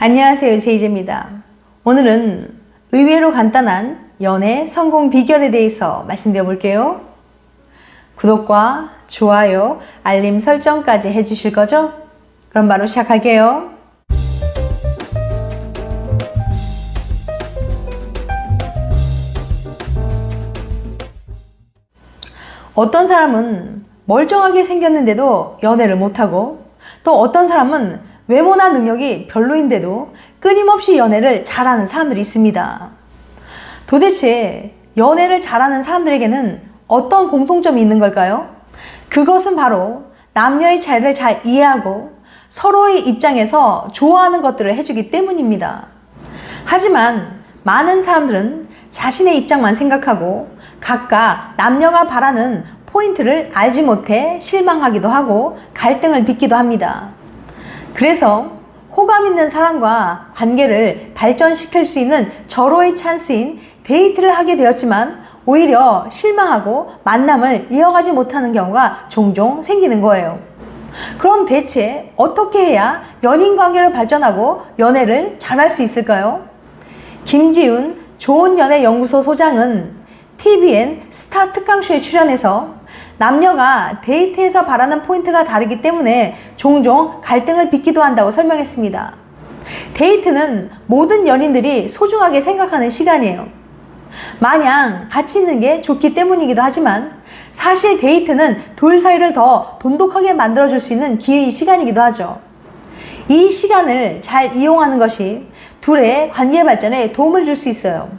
안녕하세요, 제이제입니다. 오늘은 의외로 간단한 연애 성공 비결에 대해서 말씀드려 볼게요. 구독과 좋아요, 알림 설정까지 해주실 거죠? 그럼 바로 시작할게요. 어떤 사람은 멀쩡하게 생겼는데도 연애를 못하고, 또 어떤 사람은 외모나 능력이 별로인데도 끊임없이 연애를 잘하는 사람들이 있습니다. 도대체 연애를 잘하는 사람들에게는 어떤 공통점이 있는 걸까요? 그것은 바로 남녀의 차이를 잘 이해하고 서로의 입장에서 좋아하는 것들을 해주기 때문입니다. 하지만 많은 사람들은 자신의 입장만 생각하고 각각 남녀가 바라는 포인트를 알지 못해 실망하기도 하고 갈등을 빚기도 합니다. 그래서 호감 있는 사람과 관계를 발전시킬 수 있는 절호의 찬스인 데이트를 하게 되었지만 오히려 실망하고 만남을 이어가지 못하는 경우가 종종 생기는 거예요. 그럼 대체 어떻게 해야 연인 관계를 발전하고 연애를 잘할 수 있을까요? 김지훈 좋은연애연구소 소장은 TVN 스타 특강쇼에 출연해서 남녀가 데이트에서 바라는 포인트가 다르기 때문에 종종 갈등을 빚기도 한다고 설명했습니다. 데이트는 모든 연인들이 소중하게 생각하는 시간이에요. 마냥 같이 있는 게 좋기 때문이기도 하지만 사실 데이트는 둘 사이를 더 돈독하게 만들어줄 수 있는 기회의 시간이기도 하죠. 이 시간을 잘 이용하는 것이 둘의 관계 발전에 도움을 줄 수 있어요.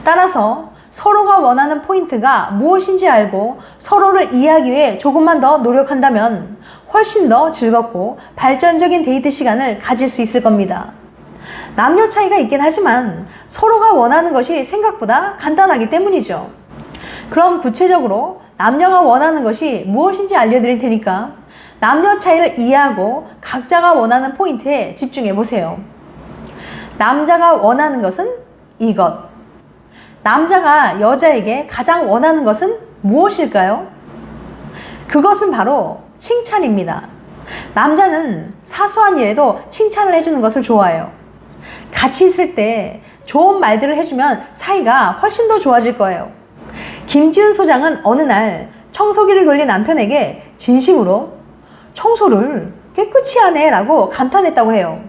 따라서 서로가 원하는 포인트가 무엇인지 알고 서로를 이해하기 위해 조금만 더 노력한다면 훨씬 더 즐겁고 발전적인 데이트 시간을 가질 수 있을 겁니다. 남녀 차이가 있긴 하지만 서로가 원하는 것이 생각보다 간단하기 때문이죠. 그럼 구체적으로 남녀가 원하는 것이 무엇인지 알려드릴 테니까 남녀 차이를 이해하고 각자가 원하는 포인트에 집중해 보세요. 남자가 원하는 것은 이것. 남자가 여자에게 가장 원하는 것은 무엇일까요? 그것은 바로 칭찬입니다. 남자는 사소한 일에도 칭찬을 해주는 것을 좋아해요. 같이 있을 때 좋은 말들을 해주면 사이가 훨씬 더 좋아질 거예요. 김지훈 소장은 어느 날 청소기를 돌린 남편에게 진심으로 청소를 깨끗이 하네 라고 감탄했다고 해요.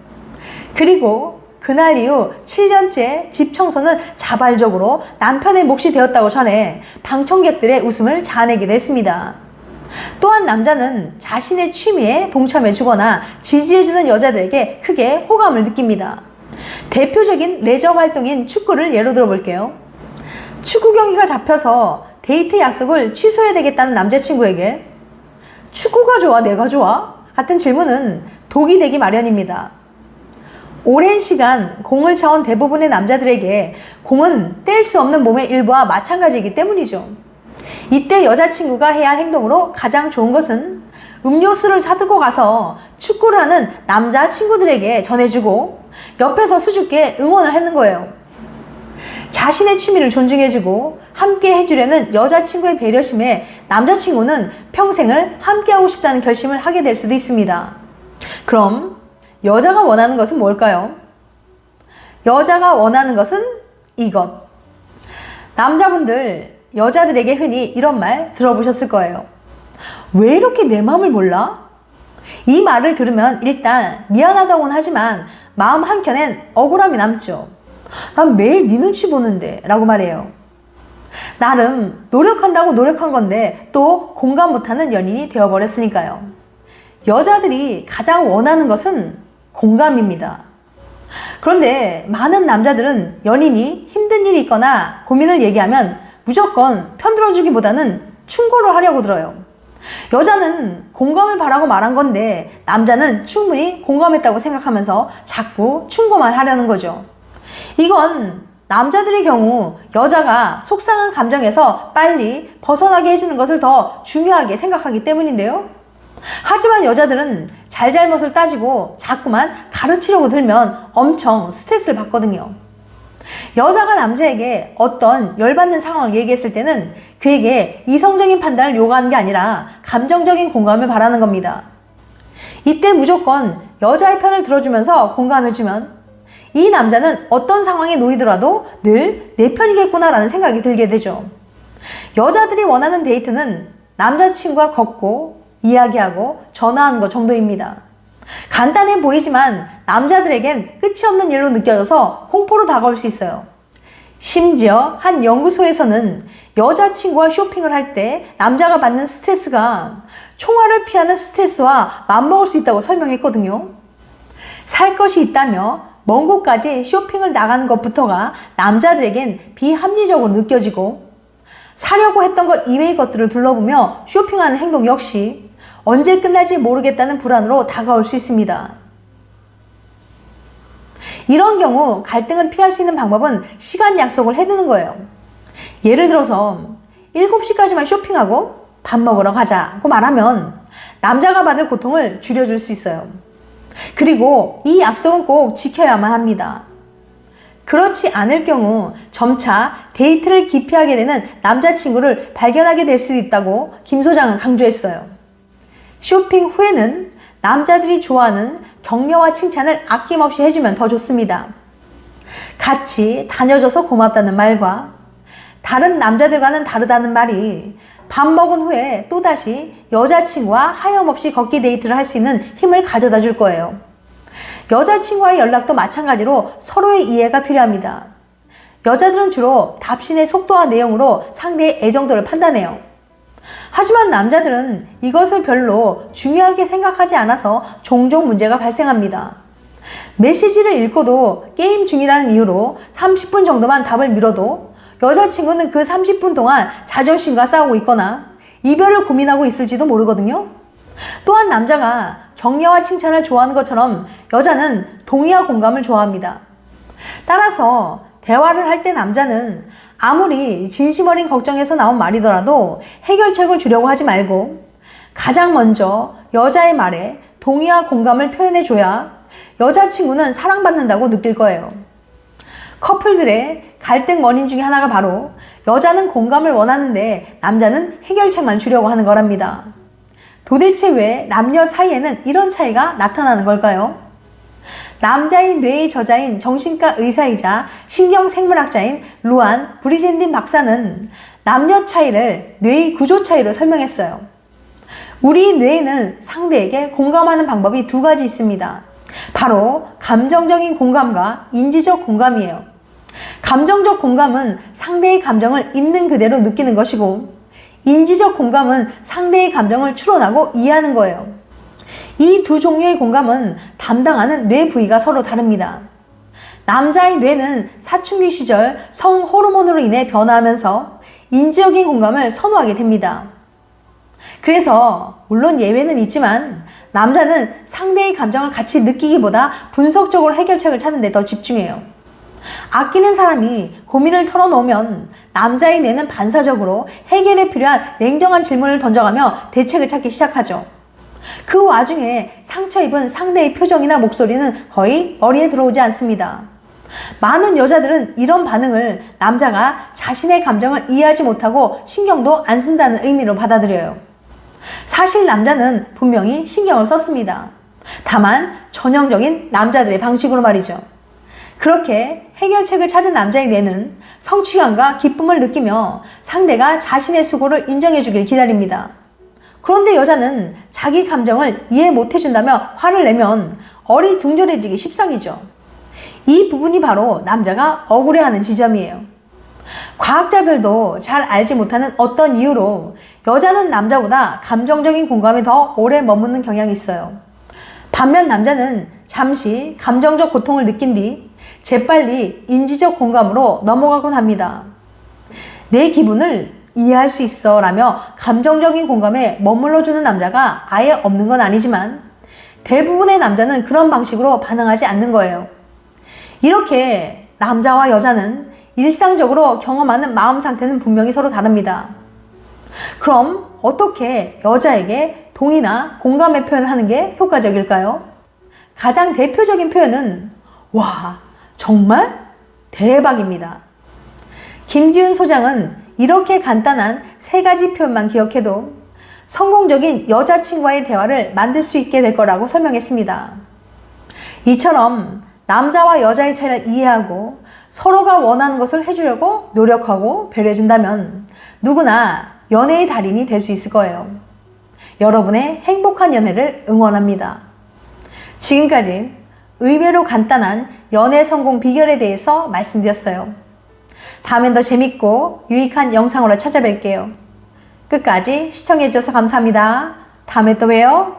그리고 그날 이후 7년째 집 청소는 자발적으로 남편의 몫이 되었다고 전해 방청객들의 웃음을 자아내기도 했습니다. 또한 남자는 자신의 취미에 동참해주거나 지지해주는 여자들에게 크게 호감을 느낍니다. 대표적인 레저 활동인 축구를 예로 들어볼게요. 축구 경기가 잡혀서 데이트 약속을 취소해야 되겠다는 남자친구에게 축구가 좋아, 내가 좋아? 같은 질문은 독이 되기 마련입니다. 오랜 시간 공을 차온 대부분의 남자들에게 공은 뗄 수 없는 몸의 일부와 마찬가지이기 때문이죠. 이때 여자친구가 해야 할 행동으로 가장 좋은 것은 음료수를 사들고 가서 축구를 하는 남자친구들에게 전해주고 옆에서 수줍게 응원을 하는 거예요. 자신의 취미를 존중해주고 함께 해주려는 여자친구의 배려심에 남자친구는 평생을 함께하고 싶다는 결심을 하게 될 수도 있습니다. 그럼 여자가 원하는 것은 뭘까요? 여자가 원하는 것은 이것. 남자분들, 여자들에게 흔히 이런 말 들어보셨을 거예요. 왜 이렇게 내 마음을 몰라? 이 말을 들으면 일단 미안하다고는 하지만 마음 한켠엔 억울함이 남죠. 난 매일 네 눈치 보는데 라고 말해요. 나름 노력한다고 노력한 건데 또 공감 못하는 연인이 되어버렸으니까요. 여자들이 가장 원하는 것은 공감입니다. 그런데 많은 남자들은 연인이 힘든 일이 있거나 고민을 얘기하면 무조건 편들어주기보다는 충고를 하려고 들어요. 여자는 공감을 바라고 말한 건데 남자는 충분히 공감했다고 생각하면서 자꾸 충고만 하려는 거죠. 이건 남자들의 경우 여자가 속상한 감정에서 빨리 벗어나게 해주는 것을 더 중요하게 생각하기 때문인데요. 하지만 여자들은 잘잘못을 따지고 자꾸만 가르치려고 들면 엄청 스트레스를 받거든요. 여자가 남자에게 어떤 열받는 상황을 얘기했을 때는 그에게 이성적인 판단을 요구하는 게 아니라 감정적인 공감을 바라는 겁니다. 이때 무조건 여자의 편을 들어주면서 공감해주면 이 남자는 어떤 상황에 놓이더라도 늘 내 편이겠구나라는 생각이 들게 되죠. 여자들이 원하는 데이트는 남자친구와 걷고 이야기하고 전화하는 것 정도입니다. 간단해 보이지만 남자들에겐 끝이 없는 일로 느껴져서 공포로 다가올 수 있어요. 심지어 한 연구소에서는 여자친구와 쇼핑을 할 때 남자가 받는 스트레스가 총알을 피하는 스트레스와 맞먹을 수 있다고 설명했거든요. 살 것이 있다며 먼 곳까지 쇼핑을 나가는 것부터가 남자들에겐 비합리적으로 느껴지고, 사려고 했던 것 이외의 것들을 둘러보며 쇼핑하는 행동 역시 언제 끝날지 모르겠다는 불안으로 다가올 수 있습니다. 이런 경우 갈등을 피할 수 있는 방법은 시간 약속을 해두는 거예요. 예를 들어서 7시까지만 쇼핑하고 밥 먹으러 가자고 말하면 남자가 받을 고통을 줄여줄 수 있어요. 그리고 이 약속은 꼭 지켜야만 합니다. 그렇지 않을 경우 점차 데이트를 기피하게 되는 남자친구를 발견하게 될 수 있다고 김 소장은 강조했어요. 쇼핑 후에는 남자들이 좋아하는 격려와 칭찬을 아낌없이 해주면 더 좋습니다. 같이 다녀줘서 고맙다는 말과 다른 남자들과는 다르다는 말이 밥 먹은 후에 또다시 여자친구와 하염없이 걷기 데이트를 할 수 있는 힘을 가져다 줄 거예요. 여자친구와의 연락도 마찬가지로 서로의 이해가 필요합니다. 여자들은 주로 답신의 속도와 내용으로 상대의 애정도를 판단해요. 하지만 남자들은 이것을 별로 중요하게 생각하지 않아서 종종 문제가 발생합니다. 메시지를 읽고도 게임 중이라는 이유로 30분 정도만 답을 미뤄도 여자친구는 그 30분 동안 자존심과 싸우고 있거나 이별을 고민하고 있을지도 모르거든요. 또한 남자가 격려와 칭찬을 좋아하는 것처럼 여자는 동의와 공감을 좋아합니다. 따라서 대화를 할 때 남자는 아무리 진심 어린 걱정에서 나온 말이더라도 해결책을 주려고 하지 말고 가장 먼저 여자의 말에 동의와 공감을 표현해줘야 여자친구는 사랑받는다고 느낄 거예요. 커플들의 갈등 원인 중에 하나가 바로 여자는 공감을 원하는데 남자는 해결책만 주려고 하는 거랍니다. 도대체 왜 남녀 사이에는 이런 차이가 나타나는 걸까요? 남자의 뇌의 저자인 정신과 의사이자 신경생물학자인 루안 브리젠딘 박사는 남녀 차이를 뇌의 구조 차이로 설명했어요. 우리 뇌에는 상대에게 공감하는 방법이 두 가지 있습니다. 바로 감정적인 공감과 인지적 공감이에요. 감정적 공감은 상대의 감정을 있는 그대로 느끼는 것이고, 인지적 공감은 상대의 감정을 추론하고 이해하는 거예요. 이 두 종류의 공감은 담당하는 뇌 부위가 서로 다릅니다. 남자의 뇌는 사춘기 시절 성 호르몬으로 인해 변화하면서 인지적인 공감을 선호하게 됩니다. 그래서 물론 예외는 있지만 남자는 상대의 감정을 같이 느끼기보다 분석적으로 해결책을 찾는 데 더 집중해요. 아끼는 사람이 고민을 털어놓으면 남자의 뇌는 반사적으로 해결에 필요한 냉정한 질문을 던져가며 대책을 찾기 시작하죠. 그 와중에 상처 입은 상대의 표정이나 목소리는 거의 머리에 들어오지 않습니다. 많은 여자들은 이런 반응을 남자가 자신의 감정을 이해하지 못하고 신경도 안 쓴다는 의미로 받아들여요. 사실 남자는 분명히 신경을 썼습니다. 다만 전형적인 남자들의 방식으로 말이죠. 그렇게 해결책을 찾은 남자의 뇌는 성취감과 기쁨을 느끼며 상대가 자신의 수고를 인정해주길 기다립니다. 그런데 여자는 자기 감정을 이해 못해준다며 화를 내면 어리둥절해지기 십상이죠. 이 부분이 바로 남자가 억울해하는 지점이에요. 과학자들도 잘 알지 못하는 어떤 이유로 여자는 남자보다 감정적인 공감에 더 오래 머무는 경향이 있어요. 반면 남자는 잠시 감정적 고통을 느낀 뒤 재빨리 인지적 공감으로 넘어가곤 합니다. 내 기분을 이해할 수 있어 라며 감정적인 공감에 머물러주는 남자가 아예 없는 건 아니지만 대부분의 남자는 그런 방식으로 반응하지 않는 거예요. 이렇게 남자와 여자는 일상적으로 경험하는 마음 상태는 분명히 서로 다릅니다. 그럼 어떻게 여자에게 동의나 공감의 표현을 하는 게 효과적일까요? 가장 대표적인 표현은 와, 정말 대박입니다. 김지훈 소장은 이렇게 간단한 3가지 표현만 기억해도 성공적인 여자친구와의 대화를 만들 수 있게 될 거라고 설명했습니다. 이처럼 남자와 여자의 차이를 이해하고 서로가 원하는 것을 해주려고 노력하고 배려해준다면 누구나 연애의 달인이 될 수 있을 거예요. 여러분의 행복한 연애를 응원합니다. 지금까지 의외로 간단한 연애 성공 비결에 대해서 말씀드렸어요. 다음엔 더 재밌고 유익한 영상으로 찾아뵐게요. 끝까지 시청해주셔서 감사합니다. 다음에 또 봬요.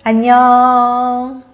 안녕.